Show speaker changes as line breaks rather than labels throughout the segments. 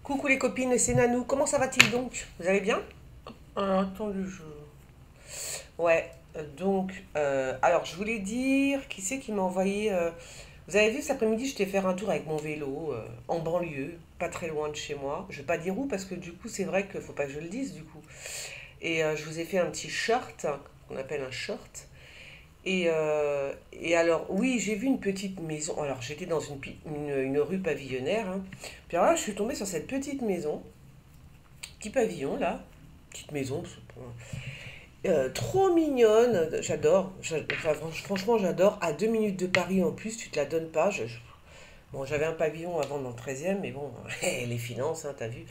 Coucou les copines, c'est Nanou. Comment ça va-t-il donc? Vous allez bien? Attendez, je... Ouais, alors je voulais dire, qui c'est qui m'a envoyé... Vous avez vu cet après-midi, j'étais faire un tour avec mon vélo en banlieue, pas très loin de chez moi. Je vais pas dire où parce que du coup c'est vrai qu'il faut pas que je le dise du coup. Et je vous ai fait un petit short, qu'on appelle un short. Et alors, oui, j'ai vu une petite maison. Alors, j'étais dans une rue pavillonnaire, hein. Puis alors là, je suis tombée sur cette petite maison. Petit pavillon là, petite maison, trop mignonne, j'adore. Enfin, franchement, j'adore. À 2 minutes de Paris en plus, tu te la donnes pas. Bon, j'avais un pavillon avant dans le 13e, mais bon, les finances, hein, t'as vu.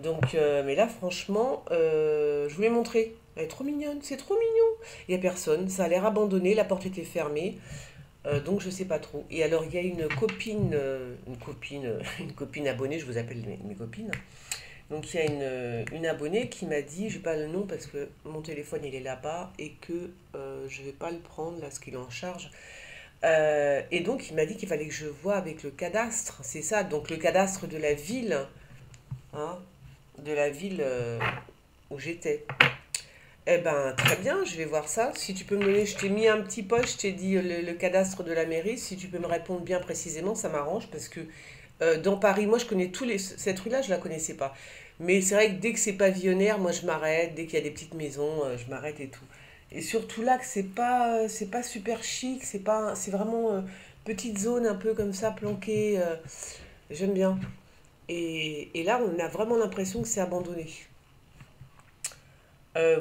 Mais là, franchement, je voulais montrer. Elle est trop mignonne, c'est trop mignon. Il n'y a personne, ça a l'air abandonné, la porte était fermée, donc je sais pas trop. Et alors, il y a une copine abonnée, je vous appelle mes copines. Donc il y a une abonnée qui m'a dit, je n'ai pas le nom parce que mon téléphone il est là-bas et que je ne vais pas le prendre là, ce qu'il est en charge. Et donc il m'a dit qu'il fallait que je voie avec le cadastre, c'est ça, donc le cadastre de la ville, hein, de la ville où j'étais. Eh ben très bien, je vais voir ça. Si tu peux me donner, je t'ai mis un petit post, je t'ai dit le cadastre de la mairie. Si tu peux me répondre bien précisément, ça m'arrange parce que dans Paris, moi je connais cette rue-là, je la connaissais pas. Mais c'est vrai que dès que c'est pavillonnaire, moi je m'arrête. Dès qu'il y a des petites maisons, je m'arrête et tout. Et surtout là que c'est pas super chic, c'est vraiment petite zone un peu comme ça planquée. J'aime bien. Et là, on a vraiment l'impression que c'est abandonné.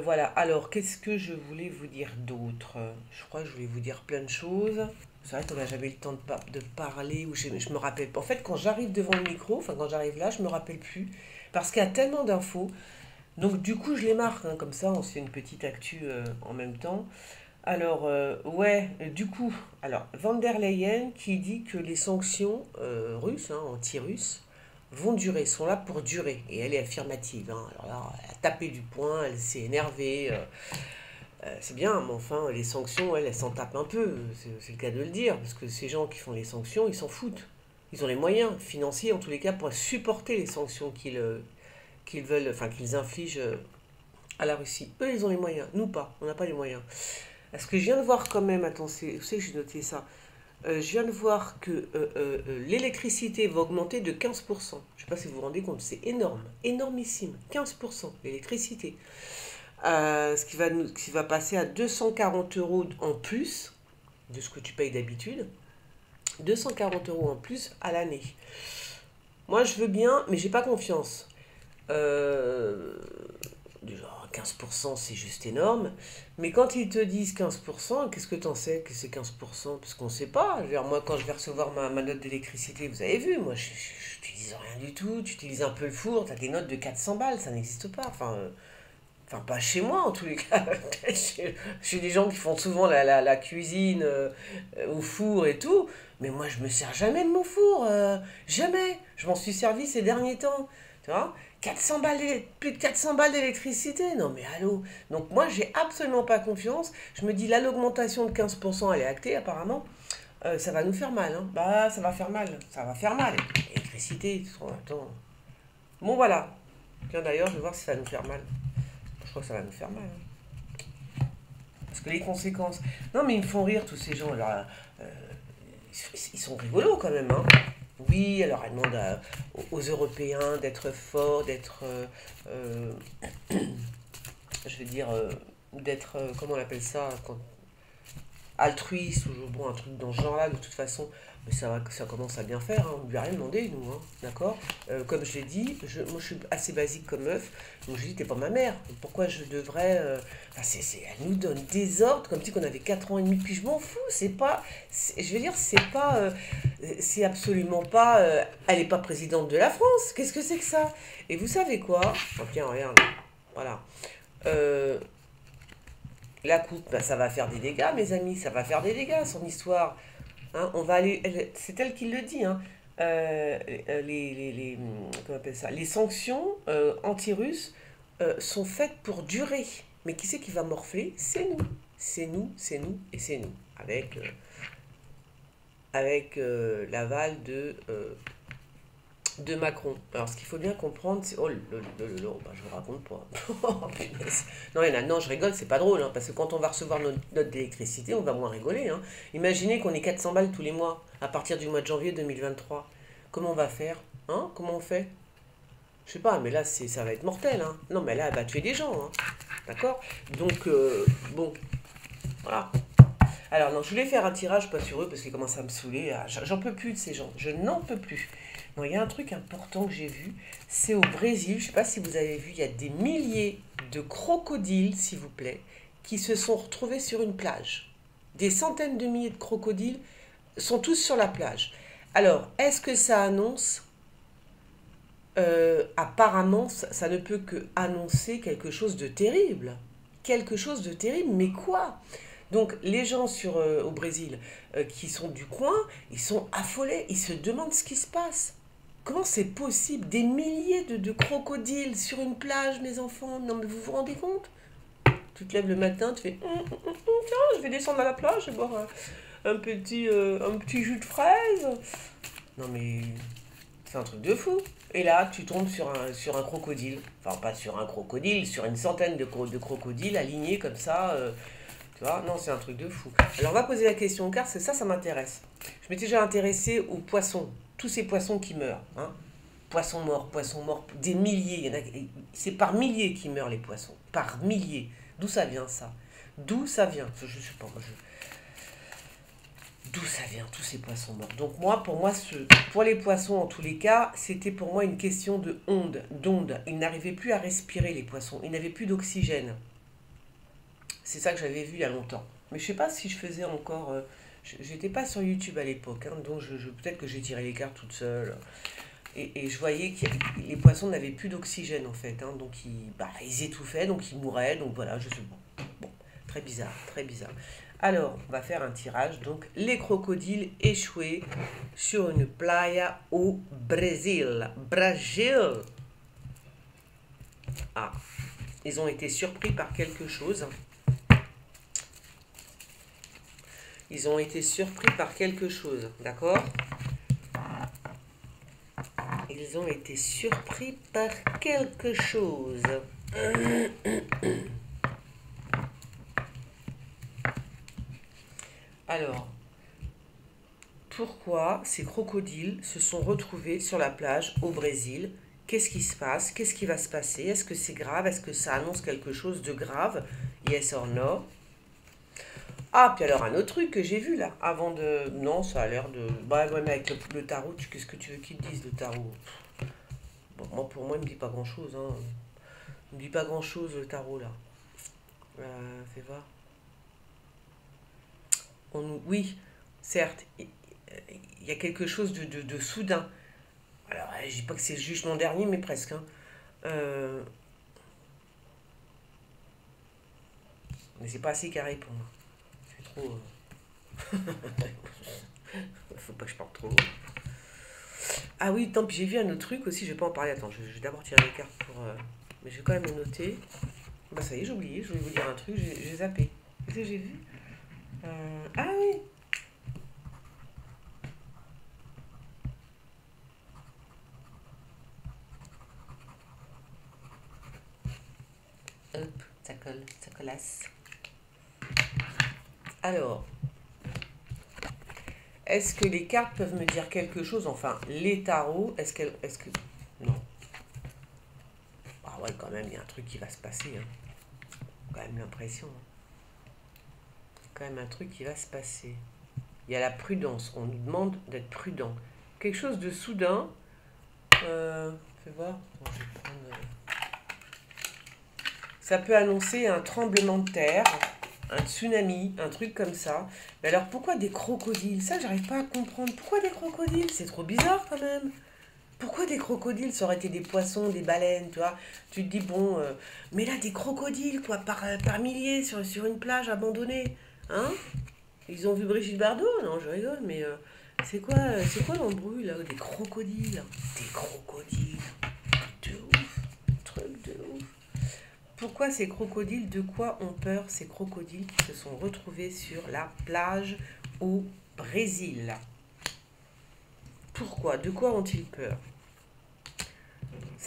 Voilà, alors qu'est-ce que je voulais vous dire d'autre? Je crois que je voulais vous dire plein de choses. C'est vrai qu'on n'a jamais eu le temps de parler, ou je me rappelle pas. En fait, quand j'arrive devant le micro, enfin quand j'arrive là, je me rappelle plus. Parce qu'il y a tellement d'infos. Donc du coup, je les marque, hein, comme ça, on se fait une petite actu en même temps. Alors, du coup, alors, Van der Leyen qui dit que les sanctions russes, hein, anti-russes, vont durer, sont là pour durer. Et elle est affirmative, hein. Alors là, elle a tapé du poing, elle s'est énervée. C'est bien, mais enfin, les sanctions, elles s'en tapent un peu. C'est le cas de le dire, parce que ces gens qui font les sanctions, ils s'en foutent. Ils ont les moyens financiers, en tous les cas, pour supporter les sanctions qu'ils veulent, enfin, qu'ils infligent à la Russie. Eux, ils ont les moyens. Nous, pas. On n'a pas les moyens. Parce que je viens de voir quand même, attends, vous savez que j'ai noté ça. Je viens de voir que l'électricité va augmenter de 15%. Je ne sais pas si vous vous rendez compte, c'est énorme, énormissime. 15% l'électricité. Ce qui va passer à 240 euros en plus de ce que tu payes d'habitude. 240 euros en plus à l'année. Moi, je veux bien, mais j'ai pas confiance. Euh, Déjà, 15%, c'est juste énorme. Mais quand ils te disent 15%, qu'est-ce que t'en sais que c'est 15%? Parce qu'on ne sait pas. Je veux dire, moi, quand je vais recevoir ma note d'électricité, vous avez vu, moi, je n'utilise rien du tout. Tu utilises un peu le four, tu as des notes de 400 balles, ça n'existe pas. Enfin, pas chez moi, en tous les cas. Chez des gens qui font souvent la cuisine au four et tout. Mais moi, je me sers jamais de mon four. Jamais. Je m'en suis servi ces derniers temps. Tu vois, 400 balles, plus de 400 balles d'électricité. Non, mais allô. Donc, moi, j'ai absolument pas confiance. Je me dis, là, l'augmentation de 15%, elle est actée, apparemment. Ça va nous faire mal. Hein. Bah, ça va faire mal. Ça va faire mal. L'électricité, attends. Bon, voilà. Tiens, d'ailleurs, je vais voir si ça va nous faire mal. Je crois que ça va nous faire mal, hein. Parce que les conséquences. Non, mais ils me font rire, tous ces gens. Alors, ils sont rigolos quand même, hein. Oui, alors elle demande aux Européens d'être forts, d'être. Je veux dire. D'être. Comment on appelle ça altruiste ou bon, un truc dans ce genre-là, de toute façon, mais ça commence à bien faire, hein. On ne lui a rien demandé, nous, hein, d'accord. Comme je l'ai dit, moi je suis assez basique comme meuf, donc je dis, t'es pas ma mère, pourquoi je devrais. Enfin, elle nous donne des ordres, comme si qu'on avait 4 ans et demi, puis je m'en fous, c'est pas. Je veux dire, c'est pas. C'est absolument pas. Elle est pas présidente de la France, qu'est-ce que c'est que ça? Et vous savez quoi? Oh, tiens, regarde, voilà. Euh, la coupe, bah, ça va faire des dégâts, mes amis, ça va faire des dégâts, son histoire. Hein, on va aller, c'est elle qui le dit, hein. Comment on appelle ça, les sanctions anti-russes sont faites pour durer. Mais qui c'est qui va morfler? C'est nous. C'est nous, c'est nous et c'est nous. Avec l'aval de Macron. Alors, ce qu'il faut bien comprendre, c'est... Oh, bah, je vous raconte pas. Oh, punaise. Non, non, je rigole, c'est pas drôle, hein, parce que quand on va recevoir notre note d'électricité, on va moins rigoler. Hein. Imaginez qu'on ait 400 balles tous les mois, à partir du mois de janvier 2023. Comment on va faire? Hein? Comment on fait? Je sais pas, mais là, ça va être mortel. Hein. Non, mais là, elle va tuer des gens. Hein. D'accord? Donc, bon, voilà. Alors, non, je voulais faire un tirage pas sur eux parce qu'ils commencent à me saouler. Ah, j'en peux plus de ces gens. Je n'en peux plus. Non, il y a un truc important que j'ai vu. C'est au Brésil. Je ne sais pas si vous avez vu. Il y a des milliers de crocodiles, s'il vous plaît, qui se sont retrouvés sur une plage. Des centaines de milliers de crocodiles sont tous sur la plage. Alors, est-ce que ça annonce apparemment, ça ne peut que annoncer quelque chose de terrible. Quelque chose de terrible, mais quoi? Donc les gens au Brésil qui sont du coin, ils sont affolés, ils se demandent ce qui se passe. Comment c'est possible? Des milliers de crocodiles sur une plage, mes enfants. Non mais vous vous rendez compte? Tu te lèves le matin, tu fais tiens, je vais descendre à la plage et boire un petit jus de fraise. Non mais c'est un truc de fou. Et là, tu tombes sur un crocodile. Enfin, pas sur un crocodile, sur une centaine de crocodiles alignés comme ça. Tu vois, non, c'est un truc de fou. Alors, on va poser la question, car ça m'intéresse. Je m'étais déjà intéressée aux poissons. Tous ces poissons qui meurent. Hein. Poissons morts, des milliers. C'est par milliers qui meurent les poissons. Par milliers. D'où ça vient, ça? D'où ça vient? Je sais pas, moi, d'où ça vient, tous ces poissons morts. Donc moi, pour les poissons, en tous les cas, c'était pour moi une question d'onde. Ils n'arrivaient plus à respirer, les poissons. Ils n'avaient plus d'oxygène. C'est ça que j'avais vu il y a longtemps. Mais je sais pas si je faisais encore... j'étais pas sur YouTube à l'époque, hein, donc peut-être que j'ai tiré les cartes toute seule. Et je voyais que les poissons n'avaient plus d'oxygène, en fait. Hein, donc ils étouffaient, donc ils mouraient. Donc voilà, je sais pas. Bon, très bizarre, très bizarre. Alors, on va faire un tirage. Donc, les crocodiles échoués sur une playa au Brésil. Brésil. Ah, ils ont été surpris par quelque chose. Ils ont été surpris par quelque chose, d'accord? Ils ont été surpris par quelque chose. Alors, pourquoi ces crocodiles se sont retrouvés sur la plage au Brésil? Qu'est-ce qui se passe? Qu'est-ce qui va se passer? Est-ce que c'est grave? Est-ce que ça annonce quelque chose de grave? Yes or no? Ah, puis alors un autre truc que j'ai vu là, avant de... Non, ça a l'air de... Bah ouais, mais avec le tarot, qu'est-ce que tu veux qu'il te dise, le tarot? Bon, pour moi, il me dit pas grand-chose. Hein. Il me dit pas grand-chose, le tarot, là. Fais voir. Oui, certes, il y a quelque chose de soudain. Alors, je dis pas que c'est le jugement dernier, mais presque. Hein. Euh, mais c'est pas assez carré pour moi. C'est trop... Faut pas que je parle trop. Ah oui, tant pis, j'ai vu un autre truc aussi, je vais pas en parler. Attends, je vais d'abord tirer les cartes pour... Mais je vais quand même le noter. Bah ça y est, j'ai oublié, je voulais vous dire un truc, j'ai zappé. Qu'est-ce que j'ai vu? Ah oui. Hop, ça colle, ça collasse. Alors, est-ce que les cartes peuvent me dire quelque chose? Enfin, les tarots, est-ce que... Non. Ah ouais, quand même, il y a un truc qui va se passer. Hein. Quand même l'impression. Hein. Quand même un truc qui va se passer. Il y a la prudence. On nous demande d'être prudent. Quelque chose de soudain. Fais voir. Bon, je vais prendre... Ça peut annoncer un tremblement de terre, un tsunami, un truc comme ça. Mais alors pourquoi des crocodiles? Ça, j'arrive pas à comprendre. Pourquoi des crocodiles? C'est trop bizarre quand même. Pourquoi des crocodiles? Ça aurait été des poissons, des baleines, tu vois. Tu te dis, bon, mais là, des crocodiles, quoi, par milliers sur une plage abandonnée. Hein? Ils ont vu Brigitte Bardot? Non, je rigole, mais c'est quoi l'embrouille, là? Des crocodiles. Des crocodiles. De ouf. Truc de ouf. Pourquoi ces crocodiles? De quoi ont peur ces crocodiles qui se sont retrouvés sur la plage au Brésil? Pourquoi? De quoi ont-ils peur?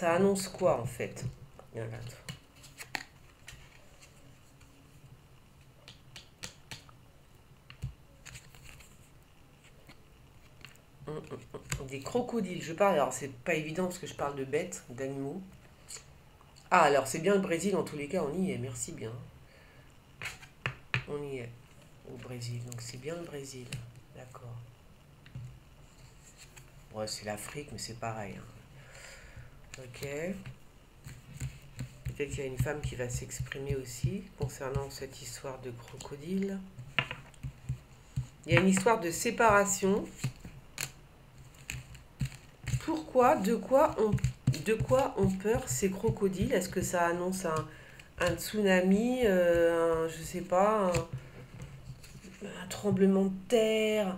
Ça annonce quoi, en fait? Regarde. Des crocodiles. Je parle, alors c'est pas évident parce que je parle de bêtes, d'animaux. Ah, alors c'est bien le Brésil, en tous les cas, on y est, merci bien. On y est, au Brésil, donc c'est bien le Brésil. D'accord. Ouais, c'est l'Afrique, mais c'est pareil. Ok. Peut-être qu'il y a une femme qui va s'exprimer aussi concernant cette histoire de crocodile. Il y a une histoire de séparation. Pourquoi? De quoi ont peur ces crocodiles? Est-ce que ça annonce un tsunami, je sais pas, un tremblement de terre?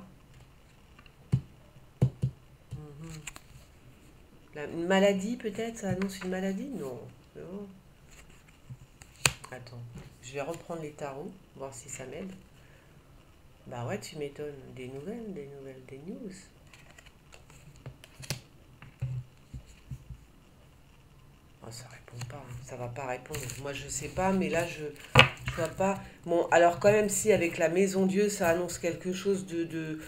Une maladie peut-être? Ça annonce une maladie? Non. Non. Attends, je vais reprendre les tarots, voir si ça m'aide. Bah ouais, tu m'étonnes. Des nouvelles, des news. Oh, ça répond pas, hein. Ça va pas répondre. Moi, je sais pas, mais là, je vois pas. Bon, alors quand même, si avec la Maison Dieu, ça annonce quelque chose de...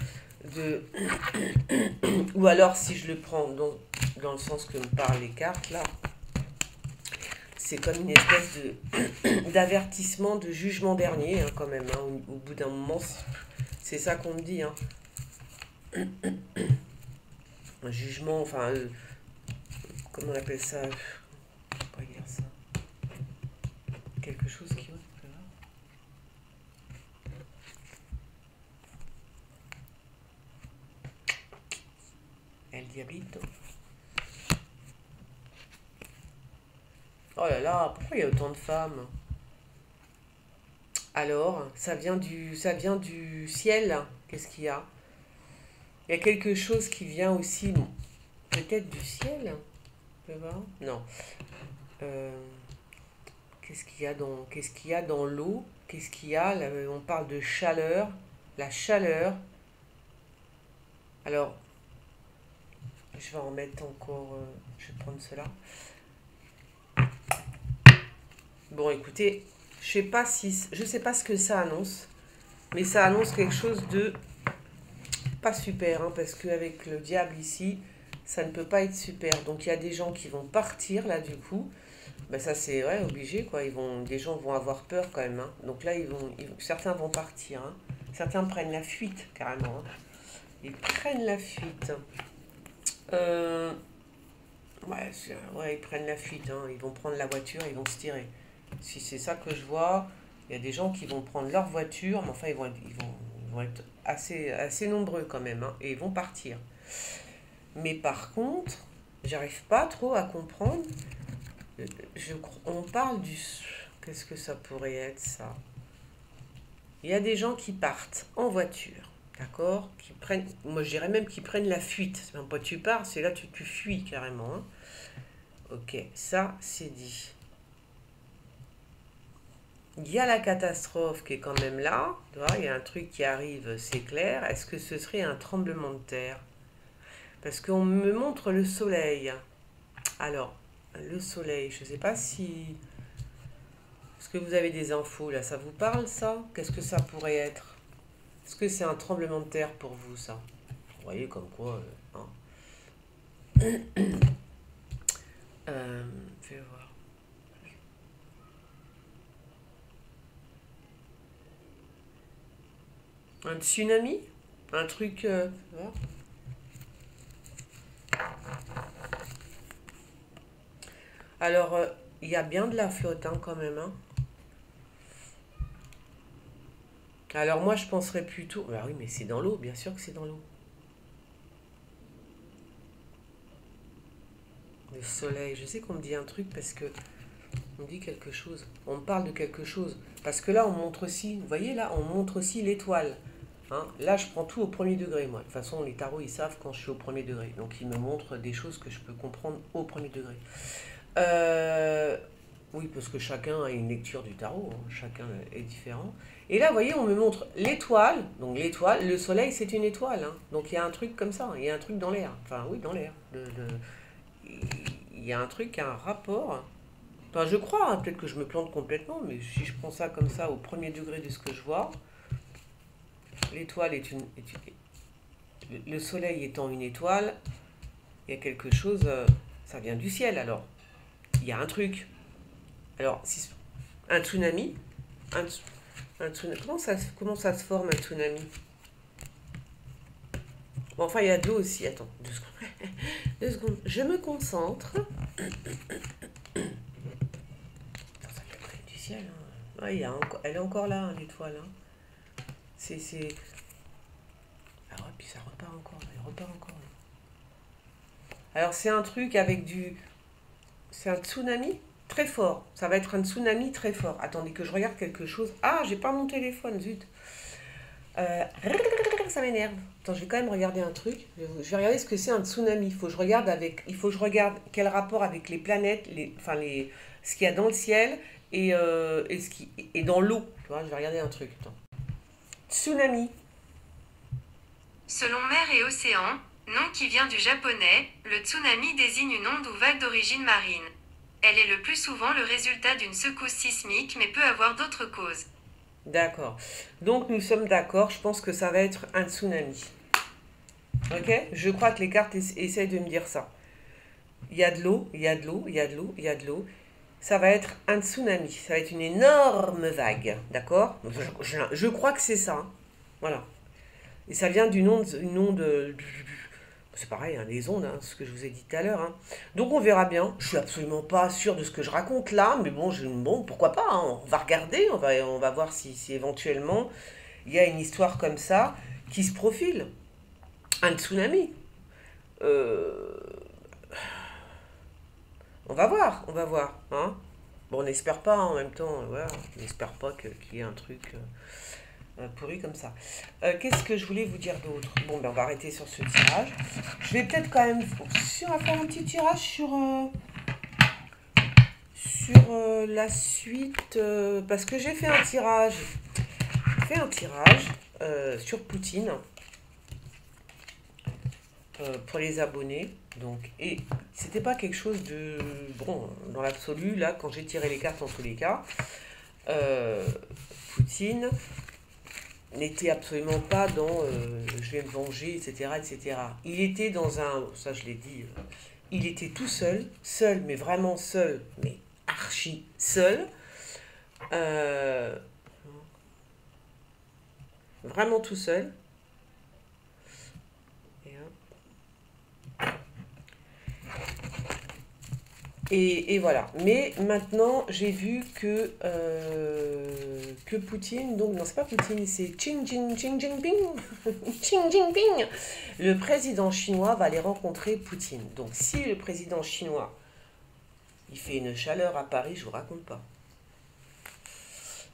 Ou alors, si je le prends dans le sens que me parlent les cartes, là, c'est comme une espèce d'avertissement, de jugement dernier, hein, quand même. Hein. Au bout d'un moment, c'est ça qu'on me dit. Hein. Un jugement, enfin, comment on appelle ça? Je pourrais dire ça. Quelque chose qui... El Diablito. Oh là là, pourquoi il y a autant de femmes? Alors, ça vient du ciel. Qu'est-ce qu'il y a? Il y a quelque chose qui vient aussi, bon, peut-être du ciel. Tu peux voir? Non. Euh, qu'est-ce qu'il y a dans l'eau? Qu'est-ce qu'il y a? Là, on parle de chaleur. La chaleur. Alors, je vais en mettre encore. Je vais prendre cela. Bon, écoutez, je sais pas ce que ça annonce, mais ça annonce quelque chose de pas super, hein, parce qu'avec le diable ici, ça ne peut pas être super. Donc il y a des gens qui vont partir là du coup. Ben ça c'est ouais, obligé quoi. Des gens vont avoir peur quand même. Hein. Donc là certains vont partir. Hein. Certains prennent la fuite carrément. Hein. Ils prennent la fuite. Ouais, ils prennent la fuite. Hein. Ils vont prendre la voiture, ils vont se tirer. Si c'est ça que je vois, il y a des gens qui vont prendre leur voiture, mais enfin ils vont être assez nombreux quand même, hein, et ils vont partir. Mais par contre, j'arrive pas trop à comprendre. On parle du... Qu'est-ce que ça pourrait être ça? Il y a des gens qui partent en voiture, d'accord? Moi je dirais même qu'ils prennent la fuite. C'est même pas tu pars, c'est là tu fuis carrément. Hein. Ok, ça c'est dit. Il y a la catastrophe qui est quand même là. Tu vois, il y a un truc qui arrive, c'est clair. Est-ce que ce serait un tremblement de terre? Parce qu'on me montre le soleil. Alors, le soleil, je ne sais pas si... Est-ce que vous avez des infos là? Ça vous parle ça? Qu'est-ce que ça pourrait être? Est-ce que c'est un tremblement de terre pour vous ça? Vous voyez comme quoi... hein. Je vais voir. Un tsunami? Un truc... Alors, il y a bien de la flotte hein, quand même. Hein. Alors moi, je penserais plutôt... Bah oui, mais c'est dans l'eau, bien sûr que c'est dans l'eau. Le soleil, je sais qu'on me dit un truc parce que... On me dit quelque chose. On me parle de quelque chose. Parce que là, on montre aussi... Vous voyez, là, on montre aussi l'étoile. Hein. Là, je prends tout au premier degré, moi. De toute façon, les tarots, ils savent quand je suis au premier degré. Donc, ils me montrent des choses que je peux comprendre au premier degré. Oui, parce que chacun a une lecture du tarot. Hein. Chacun est différent. Et là, vous voyez, on me montre l'étoile. Donc, l'étoile, le soleil, c'est une étoile. Hein. Donc, il y a un truc comme ça. Il y a un truc dans l'air. Enfin, oui, dans l'air. Il il y a un truc qui a un rapport. Enfin, je crois, hein, peut-être que je me plante complètement, mais si je prends ça comme ça au premier degré de ce que je vois, l'étoile le soleil étant une étoile, il y a quelque chose, ça vient du ciel alors. Il y a un truc. Alors, si, un tsunami, un, comment ça se forme un tsunami? Bon, enfin, il y a de l'eau aussi. Attends, 2 secondes. 2 secondes. Je me concentre. Attends, ça vient quand même du ciel. Hein. Ouais, elle est encore là, hein, l'étoile. Hein. C'est. Ah ouais, puis ça repart encore. Elle repart encore. Alors, c'est un truc avec du. C'est un tsunami très fort. Ça va être un tsunami très fort. Attendez que je regarde quelque chose. Ah, j'ai pas mon téléphone, zut. Ça m'énerve. Attends, je vais quand même regarder un truc. Je vais regarder ce que c'est un tsunami. Il faut que je regarde quel rapport avec les planètes, ce qu'il y a dans le ciel et ce qui est dans l'eau. Tu vois, je vais regarder un truc. Attends. Tsunami.
Selon mer et océan, nom qui vient du japonais, le tsunami désigne une onde ou vague d'origine marine. Elle est le plus souvent le résultat d'une secousse sismique mais peut avoir d'autres causes.
D'accord. Donc nous sommes d'accord. Je pense que ça va être un tsunami. Ok? Je crois que les cartes essayent de me dire ça. Il y a de l'eau, il y a de l'eau, il y a de l'eau, il y a de l'eau. Ça va être un tsunami. Ça va être une énorme vague. D'accord? Je crois que c'est ça. Hein. Voilà. Et ça vient d'une onde. C'est pareil, hein, les ondes, hein, ce que je vous ai dit tout à l'heure. Hein. Donc on verra bien. Je suis absolument pas sûre de ce que je raconte là, mais bon, pourquoi pas. Hein. On va regarder, on va voir si éventuellement il y a une histoire comme ça qui se profile. Un tsunami. Euh, on va voir, on va voir. Hein. Bon, on n'espère pas en même temps. Voilà, on n'espère pas qu'il y ait un truc. Pourri comme ça. Qu'est-ce que je voulais vous dire d'autre? Bon, ben on va arrêter sur ce tirage. Je vais peut-être quand même faire un petit tirage sur la suite. Parce que j'ai fait un tirage. Sur Poutine. Pour les abonnés. Donc, et c'était pas quelque chose de. Bon, dans l'absolu, là, quand j'ai tiré les cartes en tous les cas. Poutine n'était absolument pas dans je vais me venger, etc., etc. Il était dans ça je l'ai dit, il était tout seul, mais vraiment seul, mais archi seul, euh, vraiment tout seul. Et voilà. Mais maintenant, j'ai vu que Poutine, donc non, c'est pas Poutine, c'est Xi Jinping, Xi Jinping, le président chinois va aller rencontrer Poutine. Donc si le président chinois, il fait une chaleur à Paris, je vous raconte pas.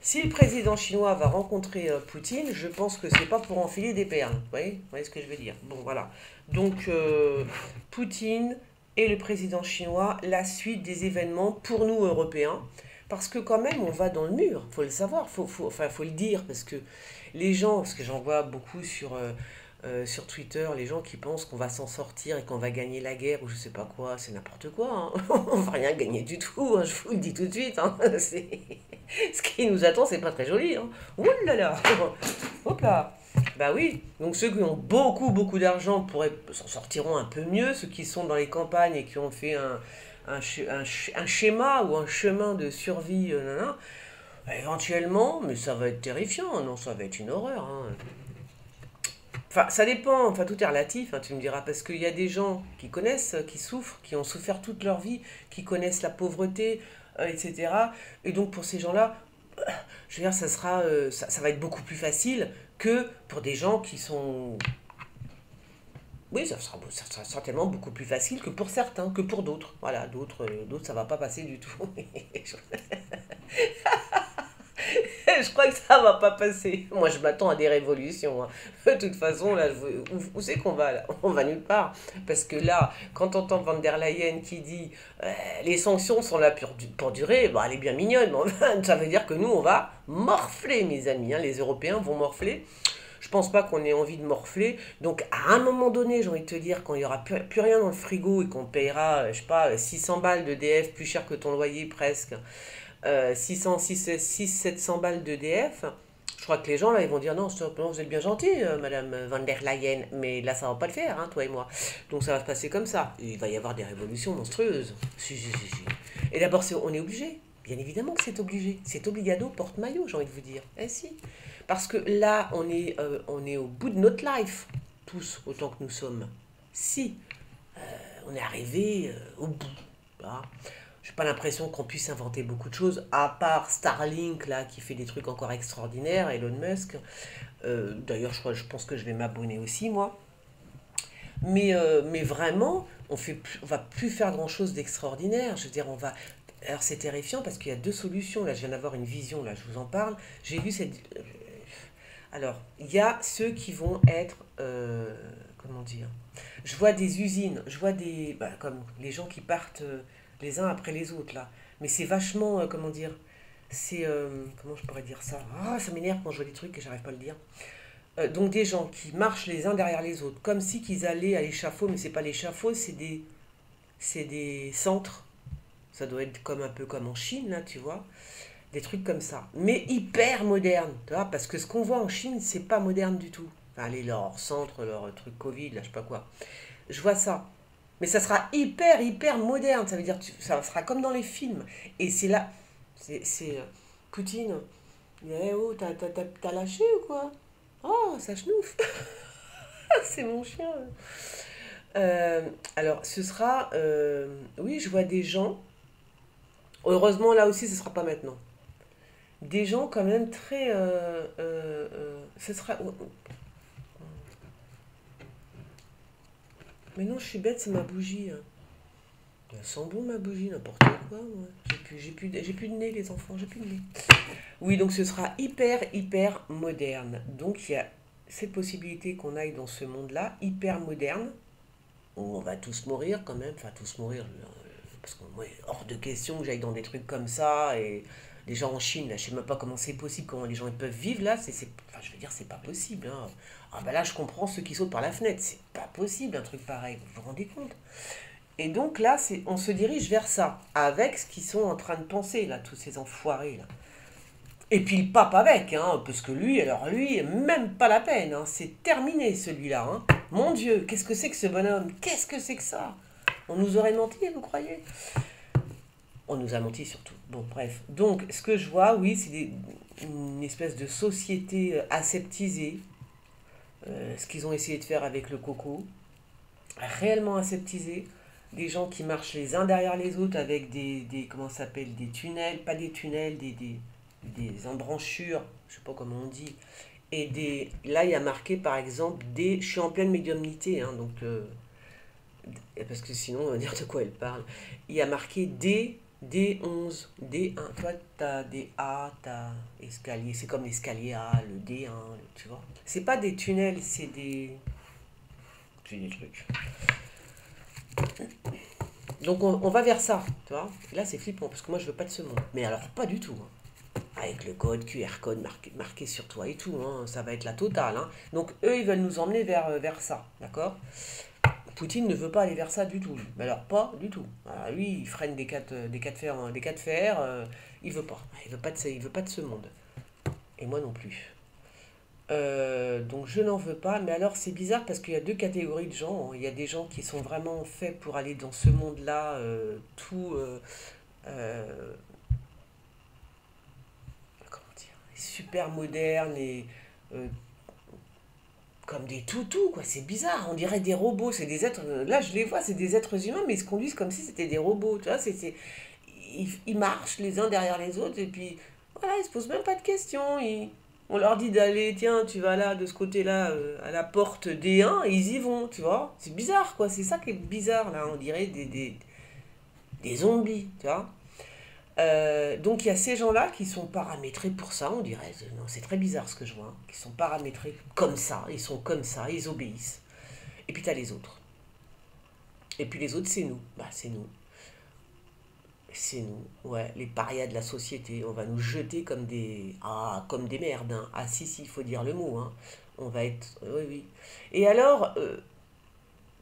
Si le président chinois va rencontrer Poutine, je pense que c'est pas pour enfiler des perles. Vous voyez ce que je veux dire? Bon, voilà. Donc, Poutine et le président chinois, la suite des événements pour nous, Européens. Parce que quand même, on va dans le mur. Faut le savoir, faut le dire. Parce que les gens, parce que j'en vois beaucoup sur Twitter, les gens qui pensent qu'on va s'en sortir et qu'on va gagner la guerre ou je sais pas quoi, c'est n'importe quoi. Hein. On va rien gagner du tout, hein, je vous le dis tout de suite. Hein. Ce qui nous attend, c'est pas très joli. Hein. Ouh là là. Hop là. Bah oui, donc ceux qui ont beaucoup d'argent s'en sortiront un peu mieux, ceux qui sont dans les campagnes et qui ont fait un schéma ou un chemin de survie, éventuellement, mais ça va être terrifiant, non, ça va être une horreur. Hein. Enfin, ça dépend, enfin tout est relatif, hein, tu me diras, parce qu'il y a des gens qui connaissent, qui souffrent, qui ont souffert toute leur vie, qui connaissent la pauvreté, etc. Et donc pour ces gens-là, je veux dire, ça va être beaucoup plus facile que pour des gens qui sont... Oui, ça sera certainement beaucoup plus facile que pour certains, que pour d'autres. Voilà, d'autres, ça va pas passer du tout. Je crois que ça va pas passer. Moi, je m'attends à des révolutions. Hein. De toute façon, là, où c'est qu'on va là? On va nulle part. Parce que là, quand on entend Van der Leyen qui dit les sanctions sont là pour durer, bah, elle est bien mignonne. Mais enfin, ça veut dire que nous, on va morfler, mes amis. Hein. Les Européens vont morfler. Je pense pas qu'on ait envie de morfler. Donc, à un moment donné, j'ai envie de te dire, quand il y aura plus rien dans le frigo et qu'on payera, je sais pas, 600 balles d'EDF, plus cher que ton loyer presque, 700 balles d'EDF, je crois que les gens, là, ils vont dire, non, non, vous êtes bien gentil, Madame van der Leyen, mais là, ça va pas le faire, hein, toi et moi. Donc, ça va se passer comme ça. Et il va y avoir des révolutions monstrueuses. Si. Et d'abord, on est obligé. Bien évidemment que c'est obligé. C'est obligado porte-maillot, j'ai envie de vous dire. Eh si. Parce que là, on est au bout de notre life, tous, autant que nous sommes. Si. On est arrivé au bout. Là. J'ai pas l'impression qu'on puisse inventer beaucoup de choses, à part Starlink, là, qui fait des trucs encore extraordinaires, Elon Musk. D'ailleurs, je pense que je vais m'abonner aussi, moi. Mais vraiment, on va plus faire grand-chose d'extraordinaire. Je veux dire, on va... Alors, c'est terrifiant parce qu'il y a deux solutions. Là, je viens d'avoir une vision, là, je vous en parle. J'ai vu cette... Alors, il y a ceux qui vont être... comment dire? Je vois des usines, je vois des... Bah, comme les gens qui partent les uns après les autres, là. Mais c'est vachement... comment dire? C'est... comment je pourrais dire ça? Ah, ça m'énerve quand je vois des trucs et j'arrive pas à le dire. Donc des gens qui marchent les uns derrière les autres, comme si qu'ils allaient à l'échafaud, mais c'est pas l'échafaud, c'est des centres. Ça doit être comme un peu comme en Chine, là, tu vois. Des trucs comme ça. Mais hyper modernes, tu vois, parce que ce qu'on voit en Chine, c'est pas moderne du tout. Enfin, leur centre, leur truc Covid, là, je sais pas quoi. Je vois ça. Mais ça sera hyper moderne. Ça veut dire, ça sera comme dans les films. Et c'est là, Poutine. Eh oh, t'as lâché ou quoi? Oh, ça chenouffe. C'est mon chien. Alors, ce sera... oui, je vois des gens. Heureusement, là aussi, ce sera pas maintenant. Des gens quand même très... ce sera... Mais non, je suis bête, c'est ma bougie. Elle sent bon ma bougie, n'importe quoi, moi. J'ai plus de nez, les enfants, j'ai plus de nez. Oui, donc ce sera hyper moderne. Donc il y a cette possibilité qu'on aille dans ce monde-là, hyper moderne, où on va tous mourir quand même, enfin tous mourir, parce que moi, hors de question que j'aille dans des trucs comme ça, et les gens en Chine, là, je sais même pas comment c'est possible, comment les gens ils peuvent vivre là, enfin, je veux dire, c'est pas possible. Hein. Ah bah là, je comprends ceux qui sautent par la fenêtre, c'est pas possible un truc pareil, vous vous rendez compte? Et donc là, on se dirige vers ça, avec ce qu'ils sont en train de penser, là, tous ces enfoirés, là. Et puis le pape avec, hein, parce que lui, même pas la peine, hein, c'est terminé celui-là. Hein. Mon Dieu, qu'est-ce que c'est que ce bonhomme? Qu'est-ce que c'est que ça? On nous aurait menti, vous croyez? On nous a menti surtout. Bon, bref. Donc, ce que je vois, oui, c'est une espèce de société aseptisée, ce qu'ils ont essayé de faire avec le coco, réellement aseptisée. Des gens qui marchent les uns derrière les autres avec comment ça s'appelle, des tunnels, pas des tunnels, des embrachures, je sais pas comment on dit. Là, il y a marqué par exemple je suis en pleine médiumnité, hein, donc, parce que sinon on va dire de quoi elle parle. Il y a marqué D11, D1. Toi, t'as des A, t'as escalier, c'est comme l'escalier A, le D1, tu vois. C'est pas des tunnels, c'est des trucs. Donc on va vers ça, tu vois. Là c'est flippant parce que moi je veux pas de ce monde. Mais alors pas du tout. Hein. Avec le code, QR code marqué sur toi et tout, hein. Ça va être la totale. Hein. Donc eux ils veulent nous emmener vers ça, d'accord. Poutine ne veut pas aller vers ça du tout. Mais alors pas du tout. Alors, lui il freine des cas de fer, il veut pas. Il veut pas de ce monde. Et moi non plus. Donc je n'en veux pas, mais alors c'est bizarre parce qu'il y a deux catégories de gens. Hein. Il y a des gens qui sont vraiment faits pour aller dans ce monde-là, comment dire, super moderne et euh, comme des toutous, quoi. C'est bizarre, on dirait des robots, c'est des êtres. Là je les vois, c'est des êtres humains, mais ils se conduisent comme si c'était des robots. Tu vois, ils marchent les uns derrière les autres et puis voilà, ils se posent même pas de questions. On leur dit d'aller, tiens, tu vas là, de ce côté-là, à la porte D1, et ils y vont, tu vois. C'est bizarre, quoi. C'est ça qui est bizarre, là. On dirait des zombies, tu vois. Donc, il y a ces gens-là qui sont paramétrés pour ça, on dirait. Non, c'est très bizarre ce que je vois. Hein, qui sont paramétrés comme ça. Ils sont comme ça, ils obéissent. Et puis, tu as les autres. Et puis, les autres, c'est nous. Bah, c'est nous. C'est nous, ouais, les parias de la société. On va nous jeter comme des, ah, comme des merdes, hein. Ah si, si, il faut dire le mot, hein. On va être, oui, oui. Et alors,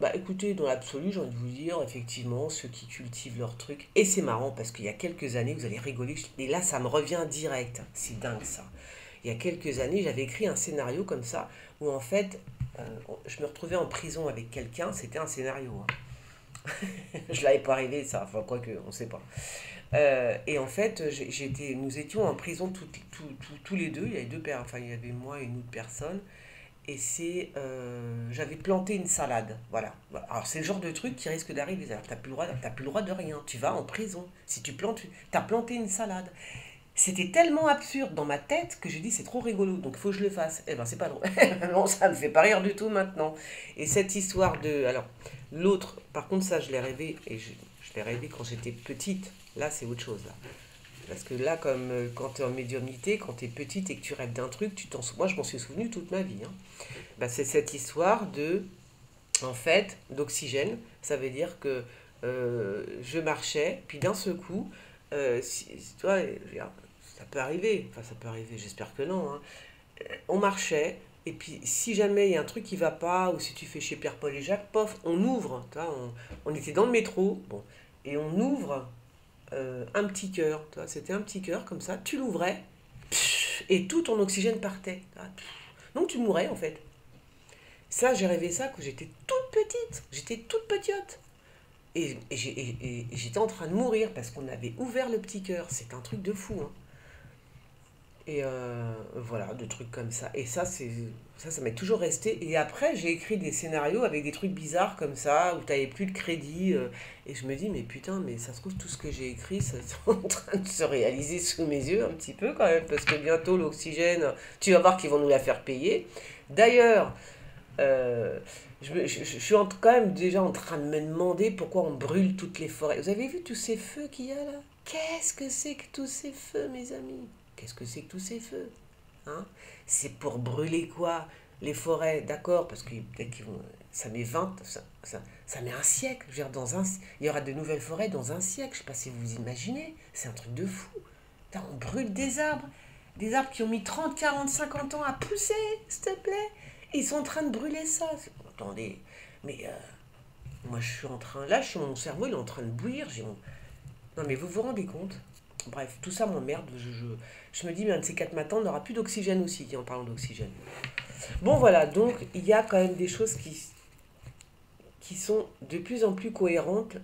bah écoutez, dans l'absolu, j'ai envie de vous dire, effectivement, ceux qui cultivent leur truc, et c'est marrant parce qu'il y a quelques années, vous allez rigoler, et là ça me revient direct, c'est dingue ça. Il y a quelques années, j'avais écrit un scénario comme ça, où en fait, je me retrouvais en prison avec quelqu'un, c'était un scénario, hein. Je l'avais pas rêvé ça, enfin quoique, on sait pas. Et en fait, nous étions en prison tous les deux, il y avait deux personnes, enfin il y avait moi et une autre personne, et j'avais planté une salade, voilà. Alors c'est le genre de truc qui risque d'arriver. Alors t'as plus le droit de rien. Tu vas en prison si tu plantes, t'as planté une salade. C'était tellement absurde dans ma tête que j'ai dit c'est trop rigolo, donc il faut que je le fasse. Eh ben c'est pas drôle. Non, ça me fait pas rire du tout maintenant. Et cette histoire de, alors l'autre, par contre ça je l'ai rêvé et je l'ai rêvé quand j'étais petite. Là c'est autre chose là. Parce que là, comme quand tu es en médiumnité, quand tu es petite et que tu rêves d'un truc, moi je m'en suis souvenu toute ma vie, hein. Bah, c'est cette histoire de, en fait, d'oxygène. Ça veut dire que je marchais, puis d'un seul coup, tu vois, ça peut arriver, enfin ça peut arriver, j'espère que non, hein. On marchait, et puis si jamais il y a un truc qui va pas, ou si tu fais chez Pierre, Paul et Jacques, pof, on ouvre, tu vois, on était dans le métro, bon, et on ouvre un petit cœur, tu vois, c'était un petit cœur comme ça, tu l'ouvrais, et tout ton oxygène partait. Donc tu mourais en fait. Ça, j'ai rêvé ça quand j'étais toute petite. J'étais toute petite. Et j'étais en train de mourir parce qu'on avait ouvert le petit cœur. C'est un truc de fou, hein. Et voilà, de trucs comme ça. Et ça m'est toujours resté. Et après, j'ai écrit des scénarios avec des trucs bizarres comme ça, où t'avais plus de crédit. Et je me dis, mais putain, mais ça se trouve, tout ce que j'ai écrit, ça est en train de se réaliser sous mes yeux un petit peu quand même. Parce que bientôt, l'oxygène, tu vas voir qu'ils vont nous la faire payer. D'ailleurs, euh, je suis quand même déjà en train de me demander pourquoi on brûle toutes les forêts. Vous avez vu tous ces feux qu'il y a là? Qu'est-ce que c'est que tous ces feux, mes amis? Qu'est-ce que c'est que tous ces feux? Hein? C'est pour brûler quoi? Les forêts, d'accord, parce que peut-être qu'ils vont. Ça met 20, ça met un siècle. Je veux dire, il y aura de nouvelles forêts dans un siècle. Je sais pas si vous vous imaginez. C'est un truc de fou. Putain, on brûle des arbres. Des arbres qui ont mis 30, 40, 50 ans à pousser, s'il te plaît. Ils sont en train de brûler ça. Attendez, mais moi je suis en train. Là, mon cerveau il est en train de bouillir. Non, mais vous vous rendez compte? Bref, tout ça m'emmerde. Je me dis, mais un de ces quatre matins, on n'aura plus d'oxygène aussi, en parlant d'oxygène. Bon, voilà, donc il y a quand même des choses qui sont de plus en plus cohérentes.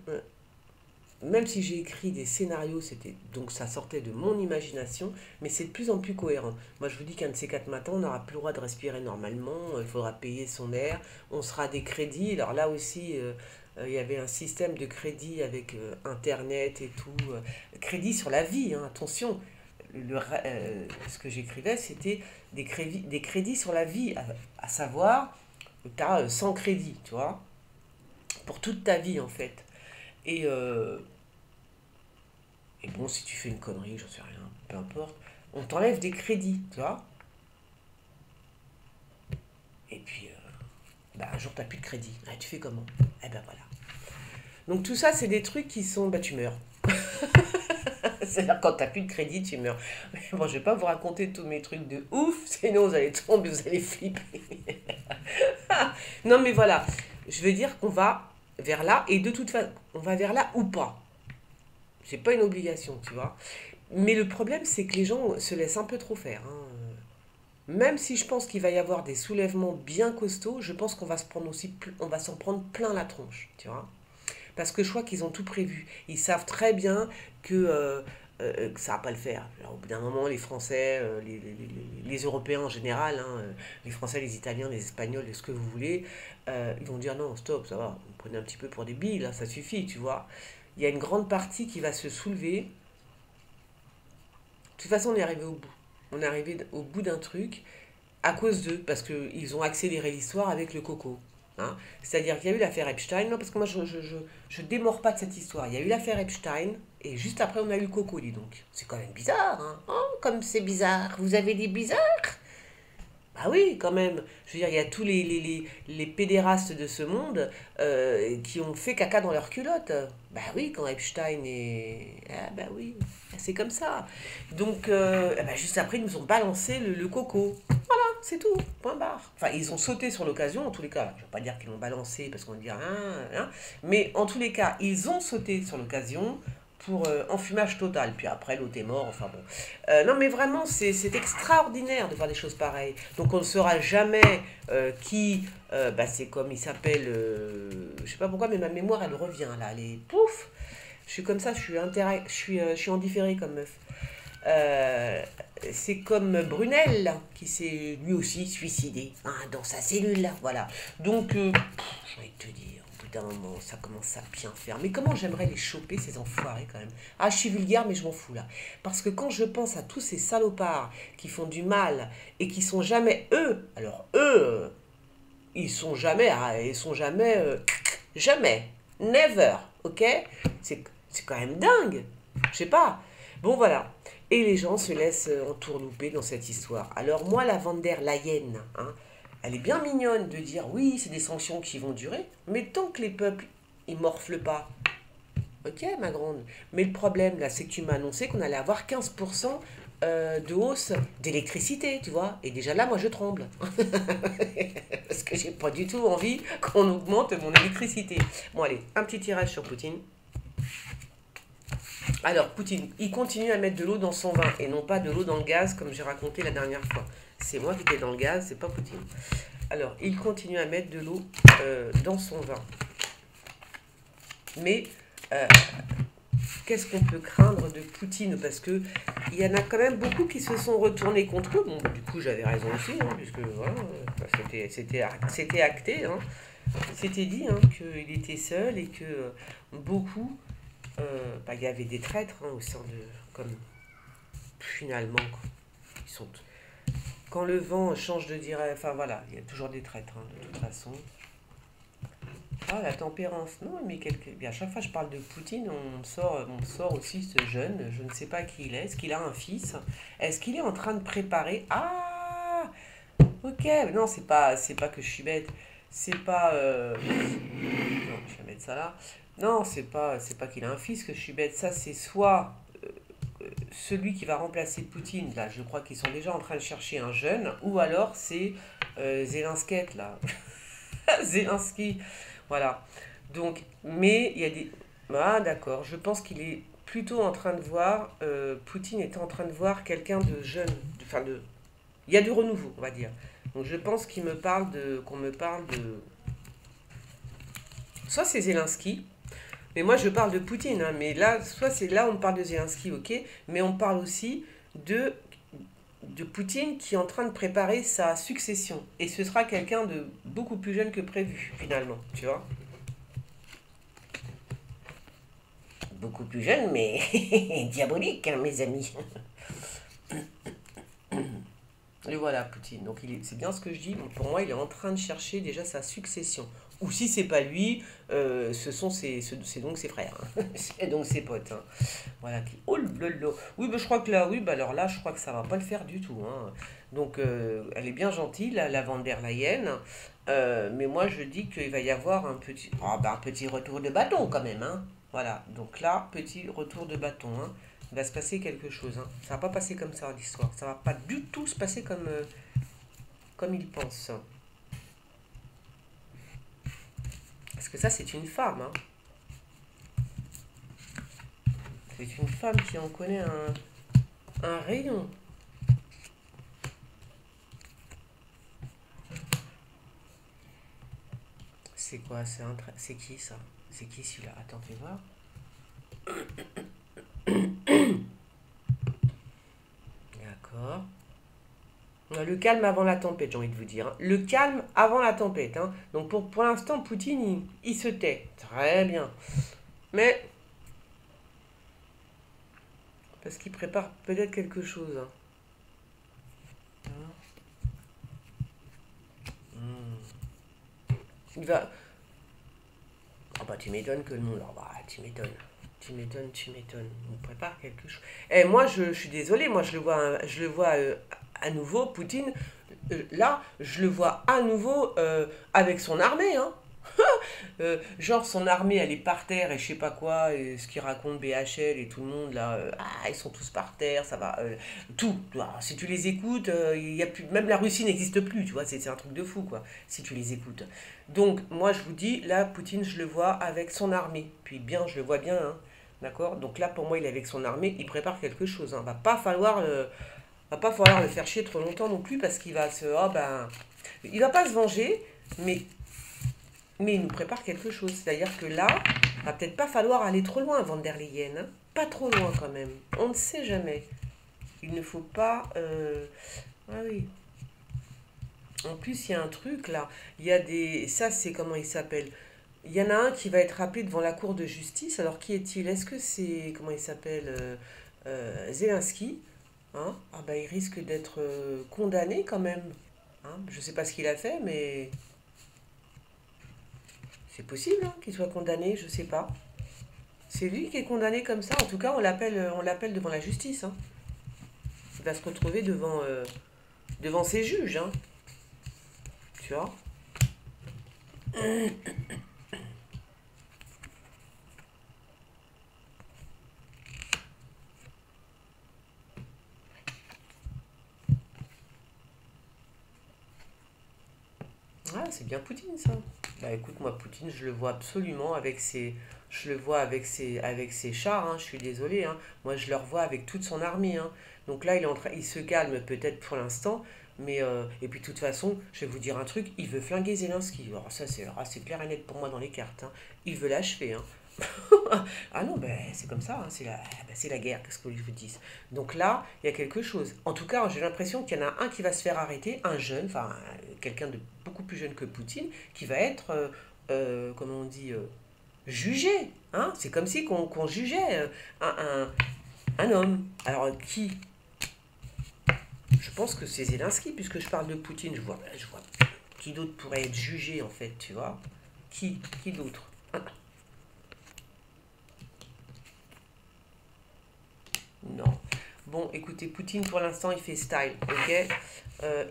Même si j'ai écrit des scénarios, donc ça sortait de mon imagination, mais c'est de plus en plus cohérent. Moi, je vous dis qu'un de ces quatre matins, on n'aura plus le droit de respirer normalement, il faudra payer son air, on sera des crédits. Alors là aussi, il y avait un système de crédit avec Internet et tout. Crédit sur la vie, hein, attention. Ce que j'écrivais, c'était des crédits sur la vie, à savoir, tu as 100 crédits, tu vois, pour toute ta vie en fait. Et, euh, et bon, si tu fais une connerie, j'en sais rien, peu importe, on t'enlève des crédits, tu vois. Et puis, bah, un jour, tu n'as plus de crédit. Ah, tu fais comment? Eh ben voilà. Donc tout ça, c'est des trucs qui sont, bah tu meurs. C'est-à-dire quand tu n'as plus de crédit, tu meurs. Mais bon, je vais pas vous raconter tous mes trucs de ouf, sinon vous allez tomber, vous allez flipper. Non mais voilà, je veux dire qu'on va vers là, et de toute façon, on va vers là ou pas. C'est pas une obligation, tu vois. Mais le problème, c'est que les gens se laissent un peu trop faire, hein. Même si je pense qu'il va y avoir des soulèvements bien costauds, je pense qu'on va se prendre aussi, on va s'en prendre plein la tronche, tu vois. Parce que je crois qu'ils ont tout prévu. Ils savent très bien que ça va pas le faire. Alors, au bout d'un moment, les Français, les Européens en général, hein, les Français, les Italiens, les Espagnols, ce que vous voulez, ils vont dire non, stop, ça va, vous me prenez un petit peu pour des billes, là, ça suffit, tu vois. Il y a une grande partie qui va se soulever. De toute façon, on est arrivé au bout. On est arrivé au bout d'un truc à cause d'eux, parce qu'ils ont accéléré l'histoire avec le coco. Hein. C'est-à-dire qu'il y a eu l'affaire Epstein, non, parce que moi je démords pas de cette histoire. Il y a eu l'affaire Epstein, et juste après on a eu le coco, dis donc. C'est quand même bizarre, hein. Oh, comme c'est bizarre. Vous avez dit bizarre? Ah oui, quand même. Je veux dire, il y a tous les pédérastes de ce monde qui ont fait caca dans leur culotte. Bah oui, quand Epstein est... Ah bah oui, c'est comme ça. Donc, eh ben, juste après, ils nous ont balancé le coco. Voilà, c'est tout, point barre. Enfin, ils ont sauté sur l'occasion, en tous les cas. Je ne veux pas dire qu'ils l'ont balancé parce qu'on va dire... Hein. Mais en tous les cas, ils ont sauté sur l'occasion pour enfumage total. Puis après, l'autre est mort, enfin bon. Non, mais vraiment, c'est extraordinaire de voir des choses pareilles. Donc, on ne saura jamais qui. Bah, c'est comme il s'appelle. Je sais pas pourquoi, mais ma mémoire, elle revient là. Elle est pouf. Je suis comme ça, je suis en différé comme meuf. Euh, c'est comme Brunel qui s'est lui aussi suicidé hein, dans sa cellule. Voilà. Donc, j'ai envie de te dire, au bout d'un moment, ça commence à bien faire. Mais comment j'aimerais les choper, ces enfoirés, quand même. Ah, je suis vulgaire, mais je m'en fous, là. Parce que quand je pense à tous ces salopards qui font du mal et qui sont jamais eux, alors eux, ils sont jamais, jamais, never, ok. C'est quand même dingue. Je sais pas. Bon, voilà. Et les gens se laissent entourlouper dans cette histoire. Alors moi, la van der Leyen, hein, elle est bien mignonne de dire oui, c'est des sanctions qui vont durer, mais tant que les peuples, ils morflent pas, ok ma grande. Mais le problème là, c'est que tu m'as annoncé qu'on allait avoir 15% de hausse d'électricité, tu vois. Et déjà là, moi, je tremble. Parce que j'ai pas du tout envie qu'on augmente mon électricité. Bon, allez, un petit tirage sur Poutine. Alors, Poutine, il continue à mettre de l'eau dans son vin et non pas de l'eau dans le gaz comme j'ai raconté la dernière fois. C'est moi qui étais dans le gaz, c'est pas Poutine. Alors, il continue à mettre de l'eau dans son vin. Mais euh, qu'est-ce qu'on peut craindre de Poutine? Parce que il y en a quand même beaucoup qui se sont retournés contre eux. Bon, du coup, j'avais raison aussi, hein, puisque voilà, c'était acté. Hein. C'était dit hein, qu'il était seul et que beaucoup bah, il y avait des traîtres hein, au sein de. Comme finalement, quoi. Ils sont. Quand le vent change de direction. Enfin voilà, il y a toujours des traîtres hein, de toute façon. Ah, la tempérance. Non, mais à chaque fois que je parle de Poutine, on sort aussi ce jeune. Je ne sais pas qui il est. Est-ce qu'il a un fils? Est-ce qu'il est en train de préparer. Ah ok, non, c'est pas que je suis bête. C'est pas. Non, je vais mettre ça là. Non, c'est pas qu'il a un fils que je suis bête. Ça, c'est soit celui qui va remplacer Poutine. Là, je crois qu'ils sont déjà en train de chercher un jeune. Ou alors, c'est Zelensky, là. Zelensky. Voilà. Donc, mais il y a des. Ah, d'accord. Je pense qu'il est plutôt en train de voir. Poutine est en train de voir quelqu'un de jeune. Enfin, de. Il y a du renouveau, on va dire. Donc je pense qu'on me parle de. Soit c'est Zelensky, mais moi je parle de Poutine, hein, mais là, soit c'est là on parle de Zelensky, ok, mais on parle aussi de, de Poutine qui est en train de préparer sa succession. Et ce sera quelqu'un de beaucoup plus jeune que prévu, finalement, tu vois. Beaucoup plus jeune, mais diabolique, hein, mes amis. Et voilà, Poutine. Donc c'est bien ce que je dis. Bon, pour moi, il est en train de chercher déjà sa succession. Ou si c'est pas lui, c'est donc ses frères. Hein. C'est donc ses potes. Hein. Voilà. Oh là là. Oui, bah, je crois que là, oui, bah alors là, je crois que ça va pas le faire du tout. Hein. Donc, elle est bien gentille, la van der Leyen. Mais moi, je dis qu'il va y avoir un petit retour de bâton quand même. Hein. Voilà. Donc là, petit retour de bâton. Hein. Il va se passer quelque chose. Hein. Ça va pas passer comme ça l'histoire. Ça va pas du tout se passer comme il pense. Parce que ça, c'est une femme. Hein. C'est une femme qui en connaît un rayon. C'est quoi? C'est qui ça? C'est qui celui-là? Attends, fais voir. D'accord. Le calme avant la tempête, j'ai envie de vous dire. Hein. Le calme avant la tempête. Hein. Donc pour l'instant, Poutine, il se tait. Très bien. Mais, parce qu'il prépare peut-être quelque chose. Hein. Il va... Ah bah tu m'étonnes que le monde... Ah bah tu m'étonnes. Tu m'étonnes. Il prépare quelque chose. Et moi, je suis désolée. Moi, je le vois à nouveau, Poutine... Là, je le vois à nouveau avec son armée, hein. Genre son armée elle est par terre et je sais pas quoi, et ce qu'il raconte BHL et tout le monde là, ils sont tous par terre, ça va, tout. Alors, si tu les écoutes, il y a plus, même la Russie n'existe plus, tu vois, c'est un truc de fou quoi, si tu les écoutes. Donc moi je vous dis, là Poutine je le vois avec son armée, puis bien je le vois bien, hein, d'accord. Donc là pour moi il est avec son armée, il prépare quelque chose, hein. Va pas falloir le faire chier trop longtemps non plus parce qu'il va se, oh ben, il va pas se venger, mais il nous prépare quelque chose. C'est-à-dire que là, il va peut-être pas falloir aller trop loin, Van der Leyen, hein. Pas trop loin quand même. On ne sait jamais. Il ne faut pas... Ah oui. En plus, il y a un truc là. Il y a des... Ça, c'est comment il s'appelle. Il y en a un qui va être rappelé devant la Cour de justice. Alors, qui est-il? Est-ce que c'est... Comment il s'appelle Zelensky, hein. Ah bah, il risque d'être condamné quand même. Hein. Je sais pas ce qu'il a fait, mais... C'est possible hein, qu'il soit condamné, je sais pas. C'est lui qui est condamné comme ça. En tout cas, on l'appelle devant la justice, hein. Il va se retrouver devant ses juges, hein. Tu vois. Ah, c'est bien Poutine, ça. Bah écoute, moi, Poutine, je le vois absolument avec ses... Je le vois avec ses chars, hein, je suis désolé, hein. Moi, je le revois avec toute son armée, hein. Donc là, il se calme peut-être pour l'instant, mais... et puis, de toute façon, je vais vous dire un truc, il veut flinguer Zelensky. Alors ça, c'est clair et net pour moi dans les cartes, hein. Il veut l'achever, hein. Ah non, ben, c'est comme ça, hein, c'est la guerre, qu'est-ce que je vous dis. Donc là, il y a quelque chose. En tout cas, j'ai l'impression qu'il y en a un qui va se faire arrêter, un jeune, enfin quelqu'un de beaucoup plus jeune que Poutine, qui va être, comment on dit, jugé. Hein. C'est comme si qu'on jugeait un homme. Alors qui? Je pense que c'est Zelensky, puisque je parle de Poutine, je vois qui d'autre pourrait être jugé en fait, tu vois. Qui d'autre? Non. Bon, écoutez, Poutine, pour l'instant, il fait style, ok.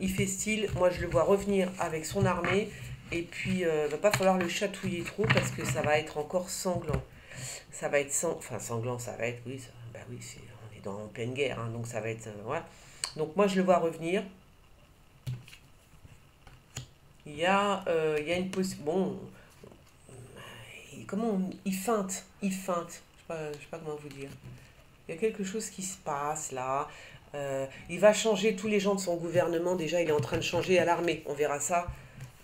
Il fait style. Moi, je le vois revenir avec son armée. Et puis, va pas falloir le chatouiller trop parce que ça va être encore sanglant. Ça va être enfin, sanglant, ça va être, oui, bah oui, on est en pleine guerre, hein, donc ça va être, ouais. Donc, moi, je le vois revenir. Il y a une possibilité. Bon, il feinte. Je sais pas comment vous dire. Il y a quelque chose qui se passe là. Il va changer tous les gens de son gouvernement. Déjà, il est en train de changer à l'armée. On verra ça.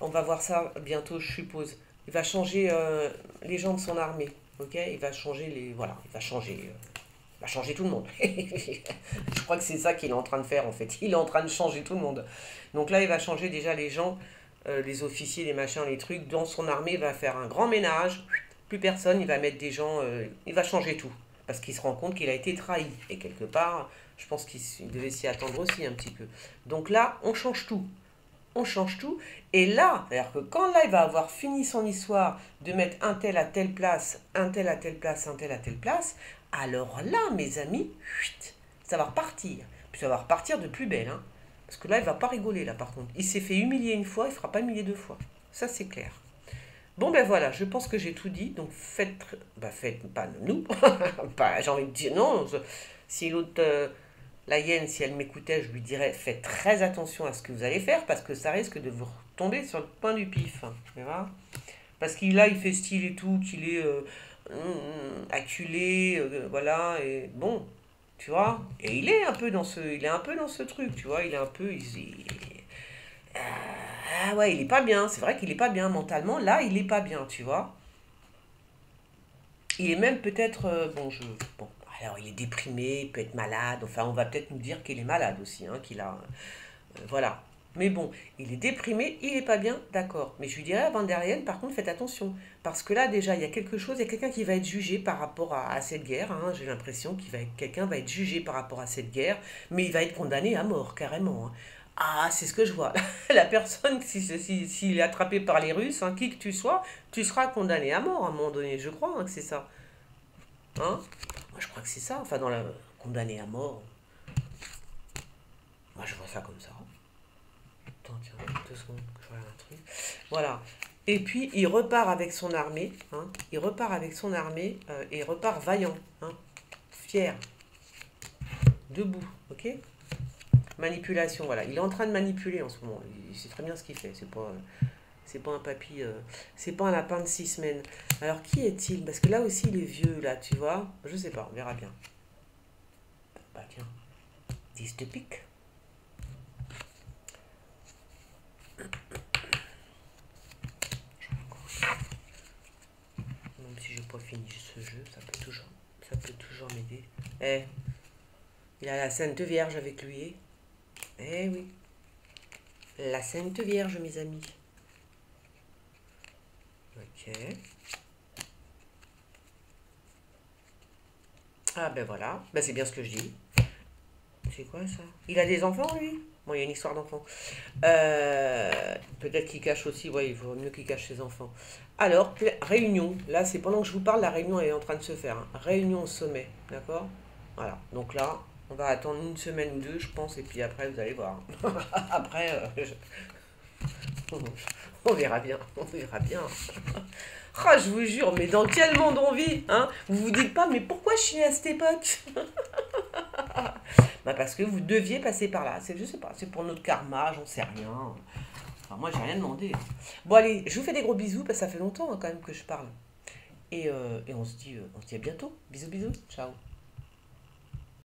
On va voir ça bientôt, je suppose. Il va changer les gens de son armée. Ok. Il va changer les. Voilà. Il va changer tout le monde. Je crois que c'est ça qu'il est en train de faire en fait. Il est en train de changer tout le monde. Donc là, il va changer déjà les gens, les officiers, les machins, les trucs. Dans son armée, il va faire un grand ménage. Plus personne. Il va mettre des gens. Il va changer tout parce qu'il se rend compte qu'il a été trahi. Et quelque part, je pense qu'il devait s'y attendre aussi un petit peu. Donc là, on change tout. On change tout. Et là, c'est-à-dire que quand là, il va avoir fini son histoire de mettre un tel à telle place, un tel à telle place, un tel à telle place, alors là, mes amis, ça va repartir. Puis ça va repartir de plus belle. Hein. Parce que là, il va pas rigoler, là, par contre. Il s'est fait humilier une fois, il fera pas humilier deux fois. Ça, c'est clair. Bon ben voilà, je pense que j'ai tout dit, donc faites, pas nous, j'ai envie de dire non, si l'autre, la hyène, si elle m'écoutait, je lui dirais faites très attention à ce que vous allez faire, parce que ça risque de vous tomber sur le point du pif, hein, tu vois. Parce qu'il là, il fait style et tout, qu'il est acculé, voilà, et bon, tu vois, et il est un peu dans ce truc, tu vois, il est un peu, ah ouais, il est pas bien. C'est vrai qu'il est pas bien mentalement. Là, il est pas bien, tu vois. Il est même peut-être. Bon, alors il est déprimé, il peut être malade. Enfin, on va peut-être nous dire qu'il est malade aussi, hein, qu'il a. Voilà. Mais bon, il est déprimé, il est pas bien, d'accord. Mais je lui dirais à Van der Leyen, par contre, faites attention. Parce que là, déjà, il y a quelque chose, il y a quelqu'un qui va être jugé par rapport à cette guerre. Hein. J'ai l'impression quelqu'un va être jugé par rapport à cette guerre, mais il va être condamné à mort, carrément. Hein. Ah, c'est ce que je vois. La personne, s'il est attrapé par les Russes, hein, qui que tu sois, tu seras condamné à mort à un moment donné. Je crois hein, que c'est ça. Hein. Moi, je crois que c'est ça. Enfin, condamné à mort. Moi, je vois ça comme ça. Attends, tiens, 2 secondes, que je regarde un truc. Voilà. Et puis, il repart avec son armée. Hein. Il repart avec son armée et il repart vaillant. Hein. Fier. Debout. Ok? Manipulation, voilà. Il est en train de manipuler en ce moment. Il sait très bien ce qu'il fait. C'est pas un papy, c'est pas un lapin de 6 semaines. Alors, qui est-il? Parce que là aussi, il est vieux, là, tu vois. Je sais pas, on verra bien. Bah, tiens. 10 de pique. Même si j'ai pas fini ce jeu, ça peut toujours m'aider. Eh, il a la Sainte Vierge avec lui. Eh oui. La Sainte Vierge, mes amis. Ok. Ah ben voilà. Ben c'est bien ce que je dis. C'est quoi ça? Il a des enfants, lui? Bon, il y a une histoire d'enfants. Peut-être qu'il cache aussi. Ouais, il vaut mieux qu'il cache ses enfants. Alors, réunion. Là, c'est pendant que je vous parle, la réunion est en train de se faire. Hein. Réunion au sommet. D'accord? Voilà. Donc là, on va attendre 1 semaine ou 2, je pense. Et puis après, vous allez voir. Après, on verra bien. On verra bien. Ah, je vous jure, mais dans quel monde on vit, hein? Vous vous dites pas, mais pourquoi je suis à cette époque? Bah parce que vous deviez passer par là. Je sais pas, c'est pour notre karma, j'en sais rien. Enfin, moi, j'ai rien demandé. Bon, allez, je vous fais des gros bisous, parce que ça fait longtemps hein, quand même que je parle. Et on se dit à bientôt. Bisous, bisous. Ciao.